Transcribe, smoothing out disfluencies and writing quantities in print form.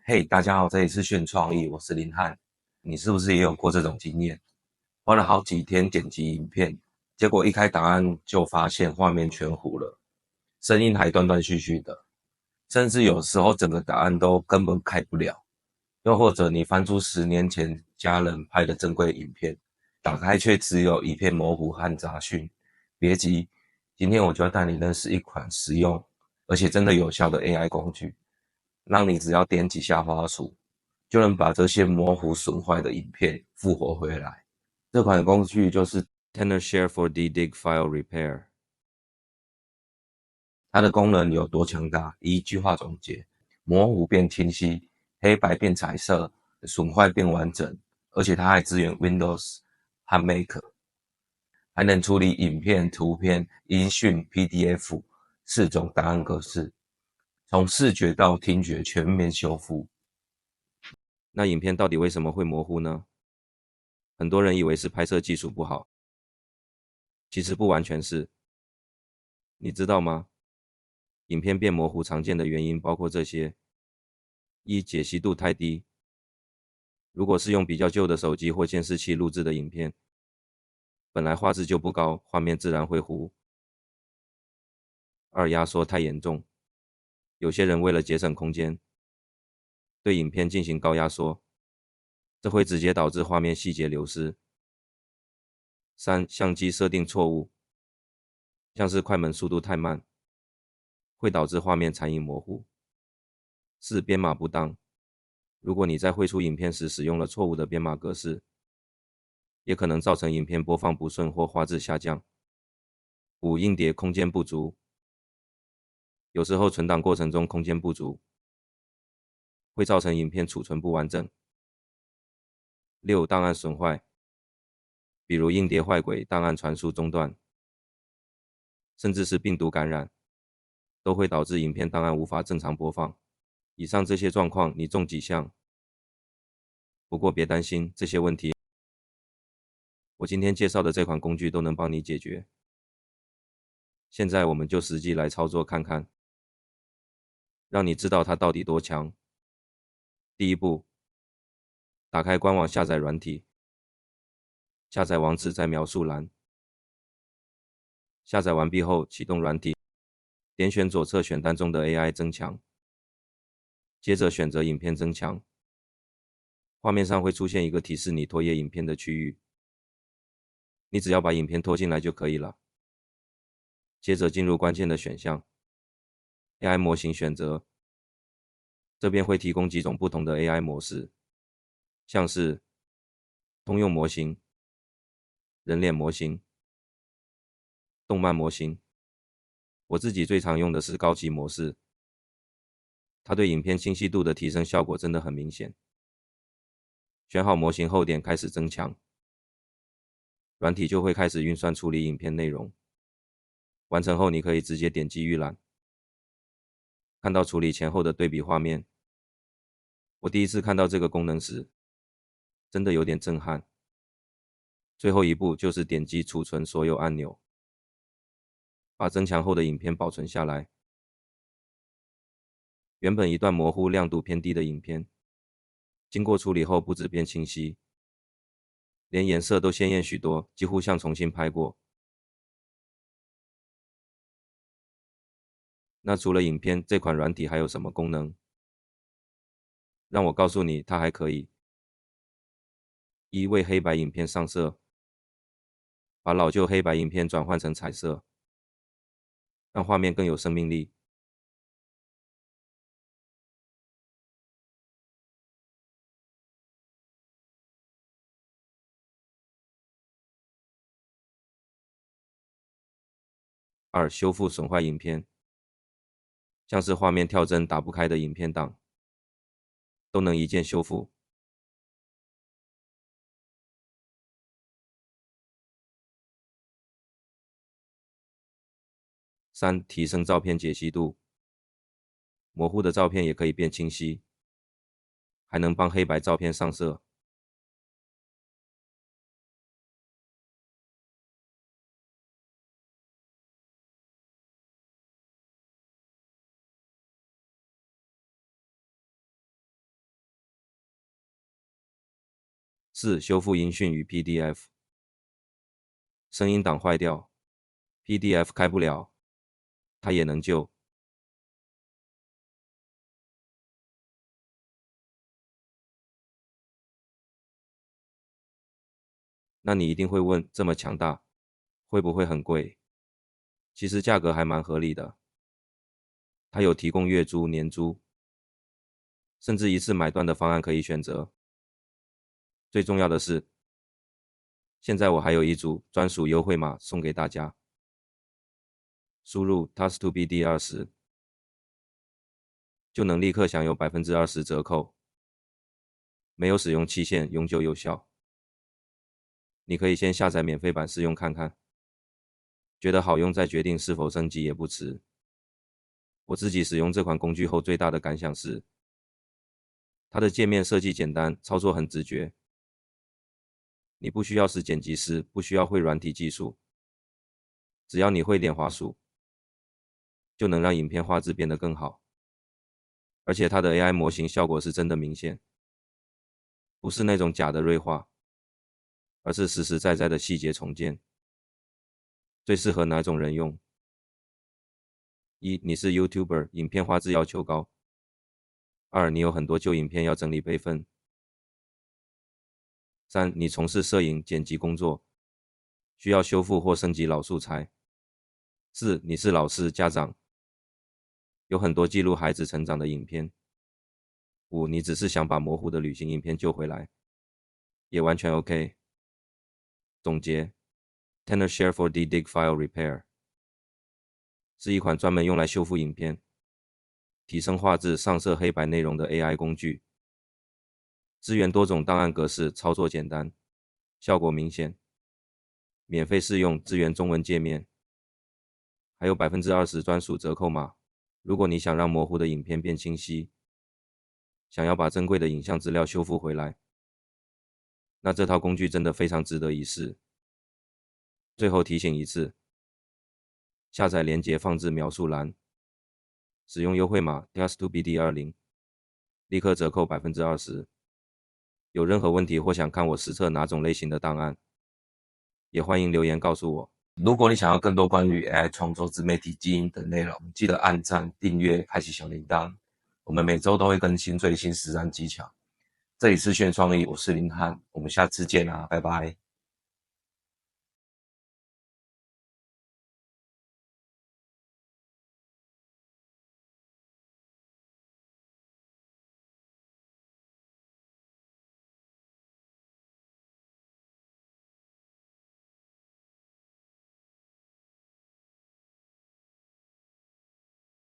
嘿，大家好，这里是炫创意，我是林汉。你是不是也有过这种经验？花了好几天剪辑影片，结果一开档案就发现画面全糊了，声音还断断续续的，甚至有时候整个档案都根本开不了。又或者你翻出10年前家人拍的珍贵影片，打开却只有一片模糊和杂讯。别急，今天我就要带你认识一款实用而且真的有效的 AI 工具，让你只要点几下滑鼠，就能把这些模糊损坏的影片复活回来。这款工具就是 TenorShare 4D Dig File Repair。它的功能有多强大？一句话总结：模糊变清晰，黑白变彩色，损坏变完整。而且它还支援 Windows 和 Mac，还能处理影片、图片、音讯、PDF 4种档案格式，从视觉到听觉全面修复。那影片到底为什么会模糊呢？很多人以为是拍摄技术不好，其实不完全是。你知道吗？影片变模糊常见的原因包括这些：一、解析度太低。如果是用比较旧的手机或监视器录制的影片，本来画质就不高，画面自然会糊。二、压缩太严重。有些人为了节省空间，对影片进行高压缩，这会直接导致画面细节流失。三、相机设定错误，像是快门速度太慢，会导致画面残影模糊。四、编码不当。如果你在绘出影片时使用了错误的编码格式，也可能造成影片播放不顺或画质下降。五、硬碟空间不足。有时候存档过程中空间不足，会造成影片储存不完整。六、档案损坏。比如硬碟坏轨、档案传输中断，甚至是病毒感染，都会导致影片档案无法正常播放。以上这些状况你中几项？不过别担心，这些问题我今天介绍的这款工具都能帮你解决。现在我们就实际来操作看看，让你知道它到底多强。第一步，打开官网下载软体，下载网址在描述栏。下载完毕后，启动软体，点选左侧选单中的 AI 增强，接着选择影片增强。画面上会出现一个提示你拖页影片的区域，你只要把影片拖进来就可以了。接着进入关键的选项 AI 模型选择，这边会提供几种不同的 AI 模式，像是通用模型、人脸模型、动漫模型。我自己最常用的是高级模式，它对影片清晰度的提升效果真的很明显。选好模型后点开始增强，软体就会开始运算处理影片内容。完成后你可以直接点击预览，看到处理前后的对比画面。我第一次看到这个功能时，真的有点震撼。最后一步就是点击储存所有按钮，把增强后的影片保存下来。原本一段模糊、亮度偏低的影片，经过处理后不止变清晰，连颜色都鲜艳许多，几乎像重新拍过。那除了影片，这款软体还有什么功能？让我告诉你，它还可以：一、为黑白影片上色，把老旧黑白影片转换成彩色，让画面更有生命力。二、修复损坏影片，像是画面跳帧打不开的影片档，都能一键修复。三、提升照片解析度，模糊的照片也可以变清晰，还能帮黑白照片上色。4. 修复音讯与 PDF。声音档坏掉 ，PDF 开不了，它也能救。那你一定会问，这么强大，会不会很贵？其实价格还蛮合理的，它有提供月租、年租，甚至一次买断的方案可以选择。最重要的是，现在我还有一组专属优惠码送给大家，输入 TAS2BD20 就能立刻享有 20% 折扣，没有使用期限，永久有效。你可以先下载免费版试用看看，觉得好用再决定是否升级也不迟。我自己使用这款工具后最大的感想是，它的界面设计简单，操作很直觉。你不需要是剪辑师，不需要会软体技术，只要你会点滑鼠，就能让影片画质变得更好。而且它的 AI 模型效果是真的明显，不是那种假的锐化，而是实实在在的细节重建。最适合哪种人用？1. 你是 YouTuber， 影片画质要求高。2. 你有很多旧影片要整理备份。3. 你从事摄影剪辑工作，需要修复或升级老素材。4. 你是老师、家长，有很多记录孩子成长的影片。5. 你只是想把模糊的旅行影片救回来，也完全 OK。总结 ，TenorShare 4D Dig File Repair 是一款专门用来修复影片、提升画质、上色黑白内容的 AI 工具，支援多种档案格式，操作简单，效果明显。免费试用，支援中文界面，还有 20% 专属折扣码。如果你想让模糊的影片变清晰，想要把珍贵的影像资料修复回来，那这套工具真的非常值得一试。最后提醒一次，下载连结放置描述栏，使用优惠码 TAS2BD20， 立刻折扣 20%。有任何问题或想看我实测哪种类型的档案，也欢迎留言告诉我。如果你想要更多关于 AI 创作、自媒体经营等内容，记得按赞、订阅、开启小铃铛。我们每周都会更新最新实战技巧。这里是炫创意，我是林翰，我们下次见啦，拜拜。